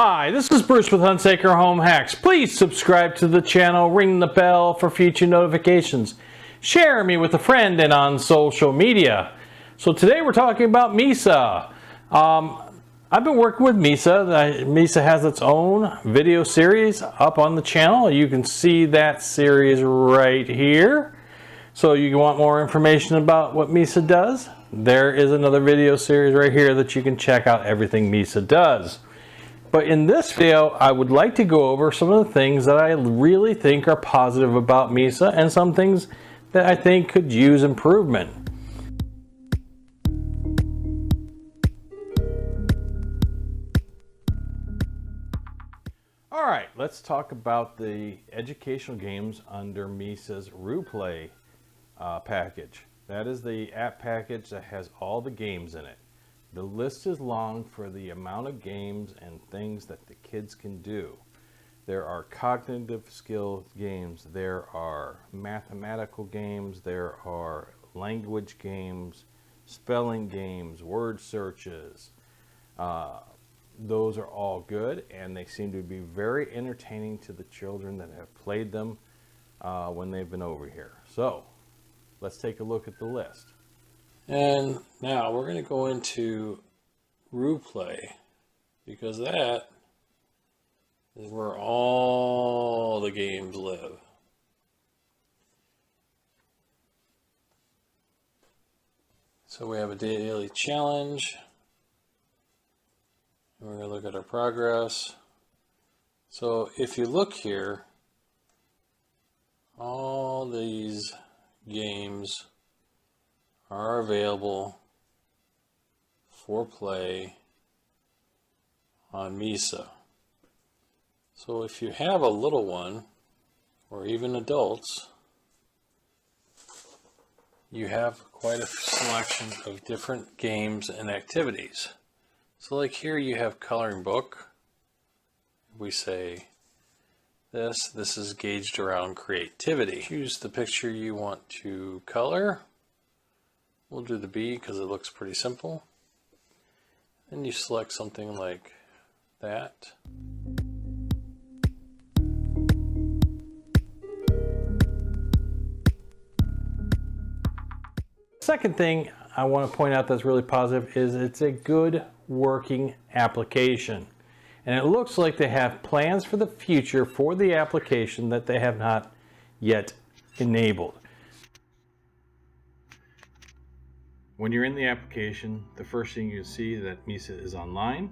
Hi, this is Bruce with Hunsaker Home Hacks. Please subscribe to the channel, ring the bell for future notifications. Share me with a friend and on social media. So today we're talking about Misa. I've been working with Misa. Misa has its own video series up on the channel. You can see that series right here. So you want more information about what Misa does? There is another video series right here that you can check out everything Misa does. But in this video, I would like to go over some of the things that I really think are positive about Misa and some things that I think could use improvement. All right, let's talk about the educational games under Misa's Roboplay package. That is the app package that has all the games in it. The list is long for the amount of games and things that the kids can do. There are cognitive skill games, there are mathematical games, there are language games, spelling games, word searches. Those are all good, and they seem to be very entertaining to the children that have played them when they've been over here. So let's take a look at the list. And now we're going to go into Roboplay, because that is where all the games live. So we have a daily challenge. And we're going to look at our progress. So if you look here, all these games are available for play on Misa. So if you have a little one, or even adults, you have quite a selection of different games and activities. So like here you have coloring book. We say this is gauged around creativity. Choose the picture you want to color. We'll do the B because it looks pretty simple. And you select something like that. Second thing I want to point out that's really positive is it's a good working application. And it looks like they have plans for the future for the application that they have not yet enabled. When you're in the application, the first thing you see that Misa is online.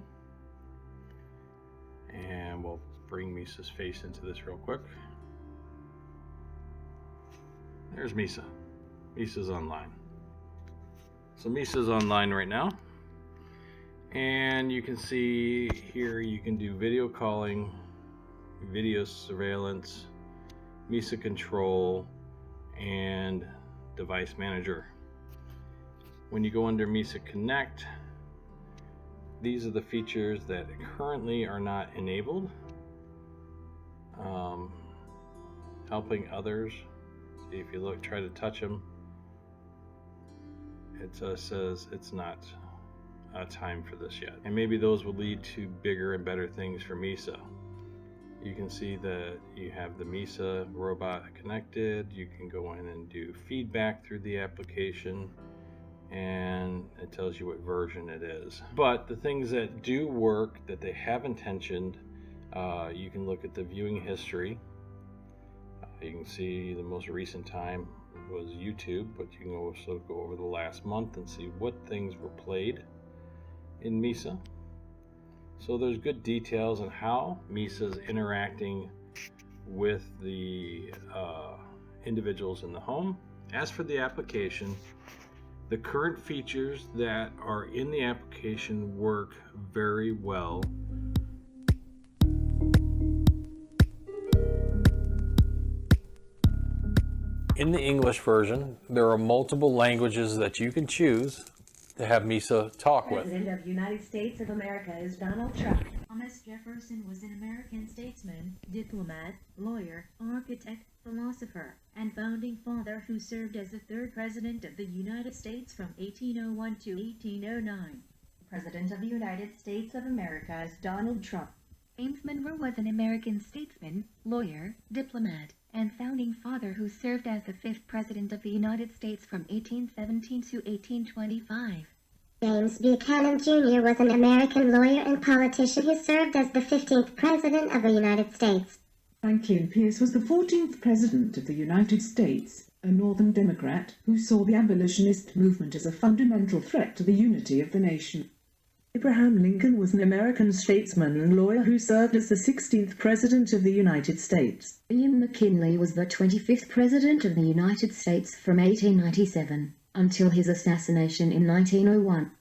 And we'll bring Misa's face into this real quick. There's Misa. Misa's online. So Misa's online right now. And you can see here you can do video calling, video surveillance, Misa control, and device manager. When you go under Misa Connect, these are the features that currently are not enabled. Helping others. See, if you look, try to touch them, it says it's not time for this yet. And maybe those will lead to bigger and better things for Misa. You can see that you have the Misa Robot connected. You can go in and do feedback through the application, and it tells you what version it is. But the things that do work that they have intentioned, you can look at the viewing history. You can see the most recent time was YouTube, but you can also go over the last month and see what things were played in Misa. So there's good details on how Misa's interacting with the individuals in the home. As for the application, the current features that are in the application work very well. In the English version, there are multiple languages that you can choose to have Misa talk with. President of the United States of America is Donald Trump. Thomas Jefferson was an American statesman, diplomat, lawyer, architect, philosopher, and founding father who served as the third president of the United States from 1801 to 1809. President of the United States of America is Donald Trump. James Monroe was an American statesman, lawyer, diplomat, and founding father who served as the 5th President of the United States from 1817 to 1825. James Buchanan Jr. was an American lawyer and politician who served as the 15th President of the United States. Franklin Pierce was the 14th President of the United States, a Northern Democrat who saw the abolitionist movement as a fundamental threat to the unity of the nation. Abraham Lincoln was an American statesman and lawyer who served as the 16th President of the United States. William McKinley was the 25th President of the United States from 1897 until his assassination in 1901.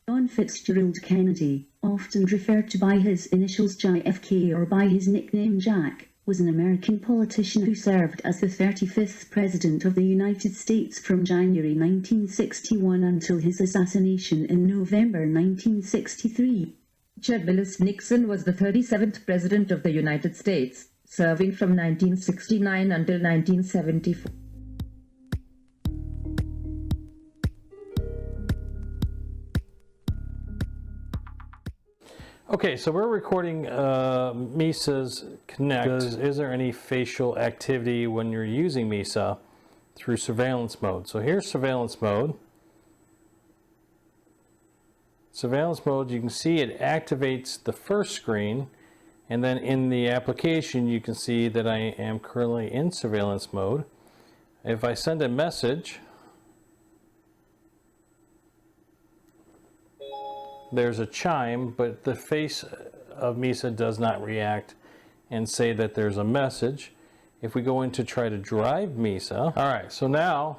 John Fitzgerald Kennedy, often referred to by his initials JFK or by his nickname Jack, was an American politician who served as the 35th President of the United States from January 1961 until his assassination in November 1963. Richard Willis Nixon was the 37th President of the United States, serving from 1969 until 1974. Okay, so we're recording Misa's Connect. Is there any facial activity when you're using Misa through surveillance mode? So here's surveillance mode. Surveillance mode, you can see it activates the first screen, and then in the application you can see that I am currently in surveillance mode. If I send a message, there's a chime, but the face of Misa does not react and say that there's a message. If we go in to try to drive Misa, all right, so now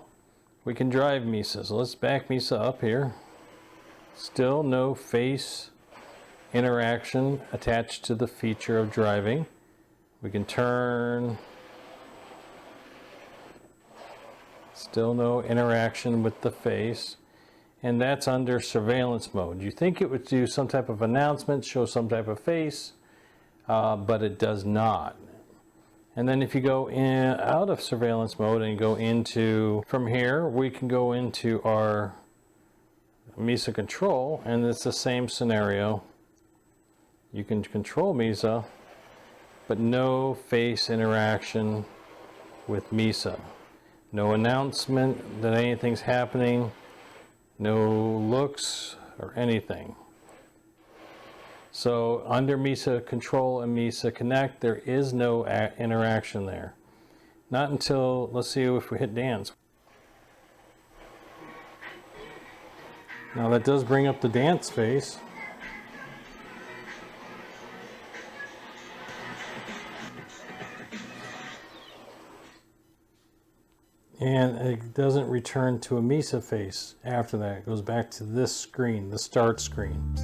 we can drive Misa. So let's back Misa up here. Still no face interaction attached to the feature of driving. We can turn. Still no interaction with the face. And that's under surveillance mode. You think it would do some type of announcement, show some type of face, but it does not. And then if you go out of surveillance mode and go into, from here, we can go into our Misa control, and it's the same scenario. You can control Misa, but no face interaction with Misa. No announcement that anything's happening. No looks or anything. So under Misa Control and Misa Connect, there is no interaction there. Not until, let's see if we hit dance. Now that does bring up the dance face. And it doesn't return to a Misa face after that. It goes back to this screen, the start screen.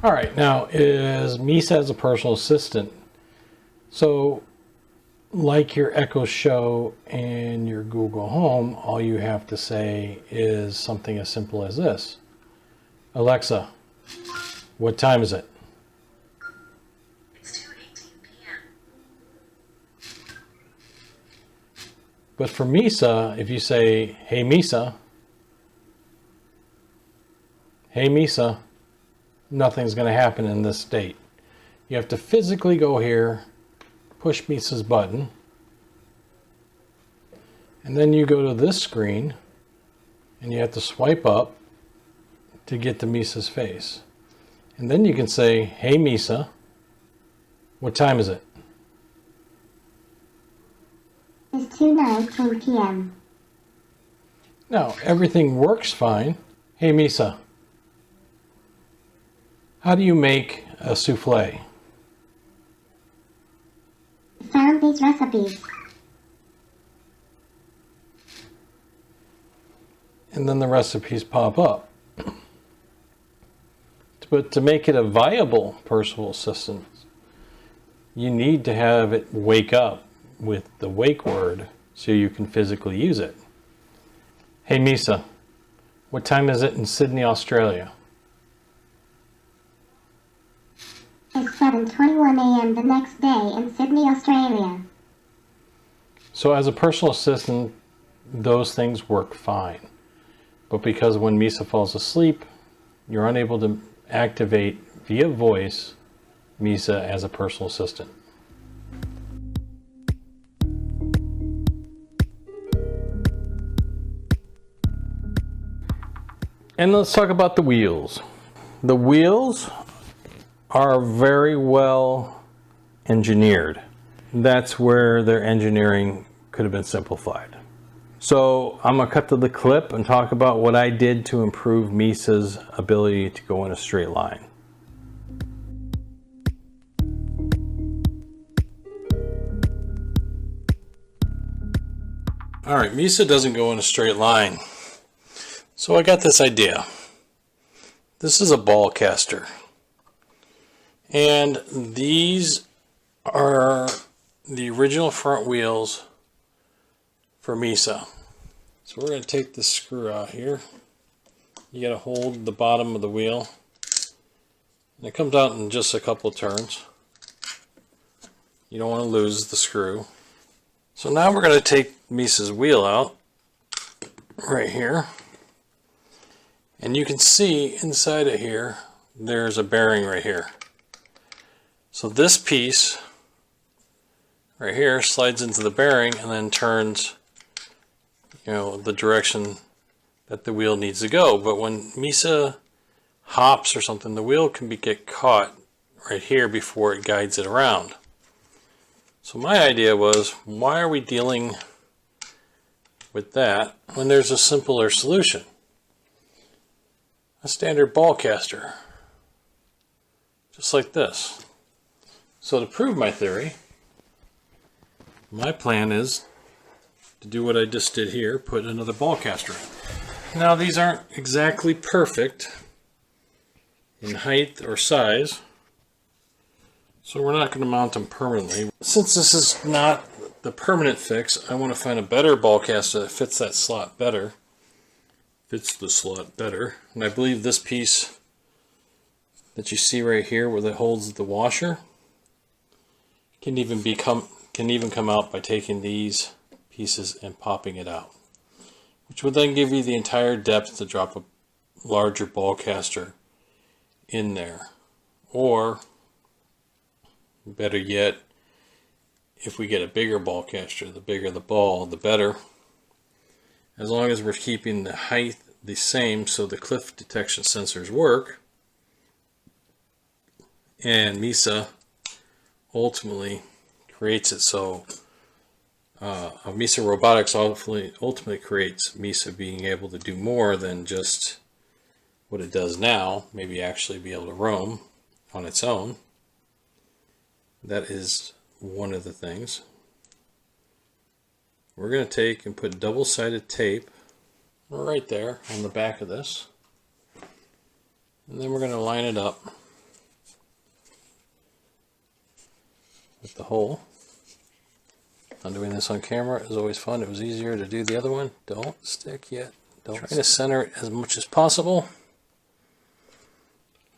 All right, now is Misa as a personal assistant. So like your Echo Show and your Google Home, all you have to say is something as simple as this. Alexa, what time is it? It's 2:18 p.m. But for Misa, if you say, hey Misa, nothing's going to happen in this state. You have to physically go here, push Misa's button, and then you go to this screen and you have to swipe up to get to Misa's face. And then you can say, hey Misa, what time is it? It's 2:19 p.m. Now, everything works fine. Hey Misa, how do you make a souffle? Found these recipes. And then the recipes pop up. But to make it a viable personal assistant, you need to have it wake up. with the wake word so you can physically use it. Hey Misa, what time is it in Sydney, Australia? It's 7:21 a.m. the next day in Sydney, Australia. So as a personal assistant, those things work fine. But because when Misa falls asleep, you're unable to activate via voice Misa as a personal assistant. And let's talk about the wheels. The wheels are very well engineered. That's where their engineering could have been simplified. So I'm gonna cut to the clip and talk about what I did to improve Misa's ability to go in a straight line. All right, Misa doesn't go in a straight line. So I got this idea. This is a ball caster. And these are the original front wheels for Misa. So we're going to take this screw out here. You got to hold the bottom of the wheel. And it comes out in just a couple of turns. You don't want to lose the screw. So now we're going to take Misa's wheel out right here. And you can see inside of here, there's a bearing right here. So this piece right here slides into the bearing and then turns, the direction that the wheel needs to go. But when Misa hops or something, the wheel can get caught right here before it guides it around. So my idea was, why are we dealing with that when there's a simpler solution? A standard ball caster, just like this. So to prove my theory, my plan is to do what I just did here, put another ball caster in. Now these aren't exactly perfect in height or size, so we're not going to mount them permanently. Since this is not the permanent fix, I want to find a better ball caster that fits that slot better. Fits the slot better. And I believe this piece that you see right here where that holds the washer can even come out by taking these pieces and popping it out, which would then give you the entire depth to drop a larger ball caster in there. Or better yet, if we get a bigger ball caster, the bigger the ball, the better. As long as we're keeping the height the same so the cliff detection sensors work. And Misa ultimately creates it so Misa Robotics ultimately creates Misa being able to do more than just what it does now, maybe actually be able to roam on its own. That is one of the things. We're going to take and put double-sided tape right there on the back of this. And then we're going to line it up with the hole. I'm doing this on camera. It was always fun. It was easier to do the other one. Don't stick yet. Try to center it as much as possible.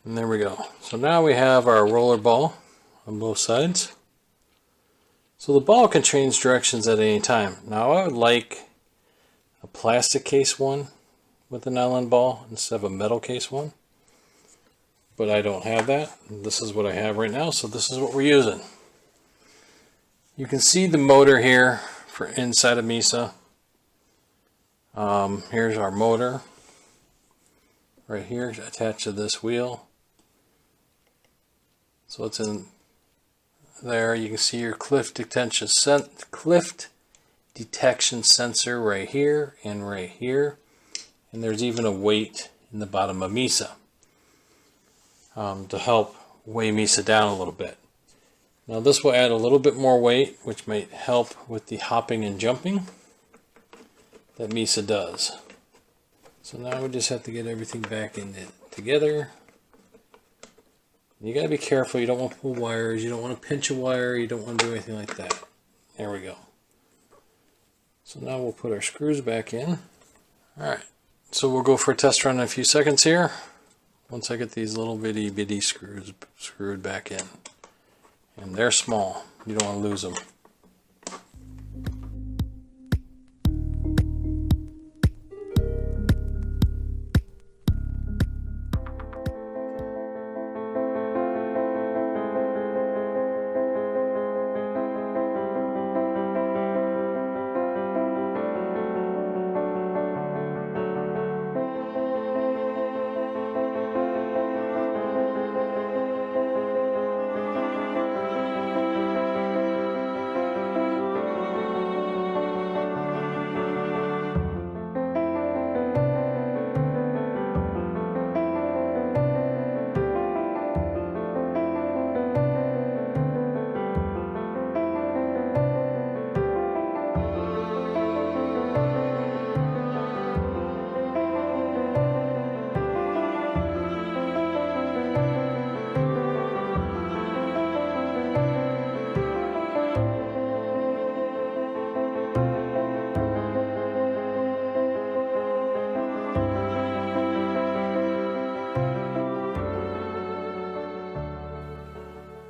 And there we go. So now we have our roller ball on both sides. So the ball can change directions at any time. Now I would like a plastic case one with a nylon ball instead of a metal case one. But I don't have that. This is what I have right now, so this is what we're using. You can see the motor here for inside of Misa. Here's our motor right here attached to this wheel. So it's in there. You can see your cliff detection sensor right here and right here, and there's even a weight in the bottom of Misa to help weigh Misa down a little bit. Now this will add a little bit more weight, which might help with the hopping and jumping that Misa does. So now we just have to get everything back in it together. You got to be careful. You don't want to pull wires. You don't want to pinch a wire. You don't want to do anything like that. There we go. So now we'll put our screws back in. All right, so we'll go for a test run in a few seconds here. Once I get these little bitty screws screwed back in. And they're small, you don't want to lose them.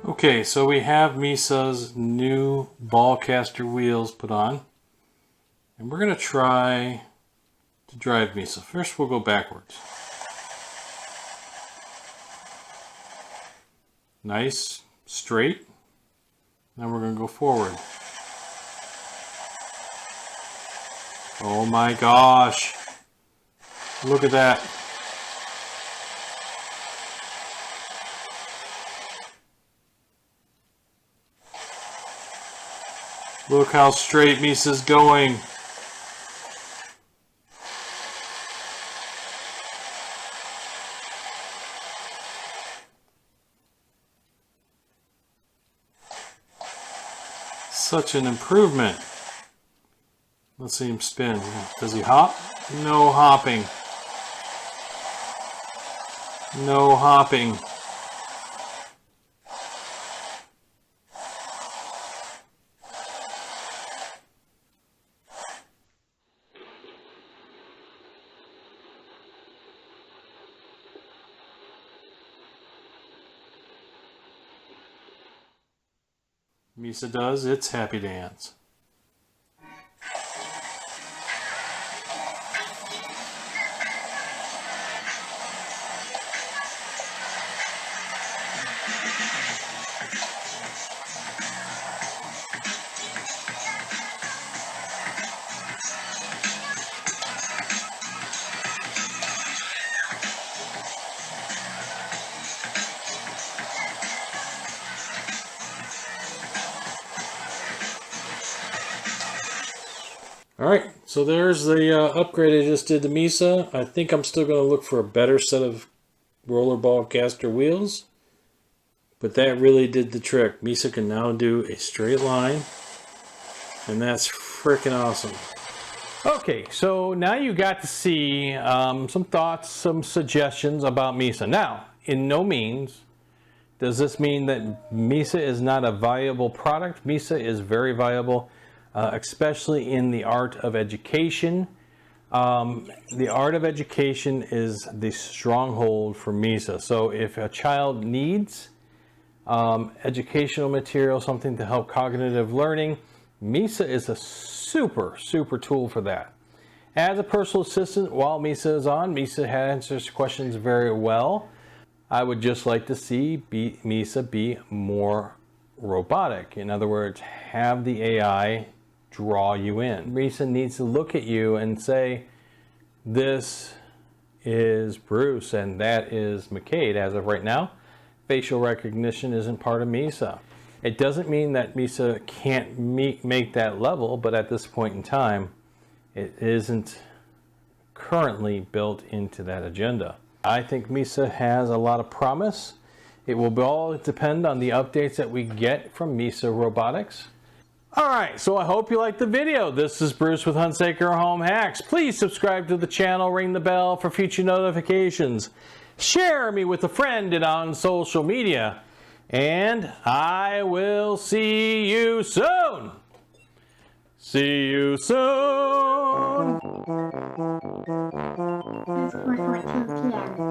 Okay, so we have Misa's new ball caster wheels put on. And we're going to try to drive Misa. First we'll go backwards. Nice, straight. Now we're going to go forward. Oh my gosh. Look at that. Look how straight Misa's going. Such an improvement. Let's see him spin. Does he hop? No hopping. No hopping. Misa does its happy dance. Alright, so there's the upgrade I just did to Misa. I think I'm still going to look for a better set of rollerball caster wheels. But that really did the trick. Misa can now do a straight line. And that's freaking awesome. Okay, so now you got to see some thoughts, some suggestions about Misa. Now, in no means does this mean that Misa is not a viable product. Misa is very viable. Especially in the art of education. The art of education is the stronghold for Misa. So if a child needs educational material, something to help cognitive learning, Misa is a super tool for that. As a personal assistant, while Misa is on, Misa answers questions very well. I would just like to see Misa be more robotic. In other words, have the AI draw you in. Misa needs to look at you and say, this is Bruce and that is McCade. As of right now, facial recognition isn't part of Misa. It doesn't mean that Misa can't make that level, but at this point in time, it isn't currently built into that agenda. I think Misa has a lot of promise. It will all depend on the updates that we get from Misa Robotics. Alright, so I hope you liked the video. This is Bruce with Hunsaker Home Hacks. Please subscribe to the channel, ring the bell for future notifications. Share me with a friend and on social media. And I will see you soon. See you soon! It's 4:14 p.m.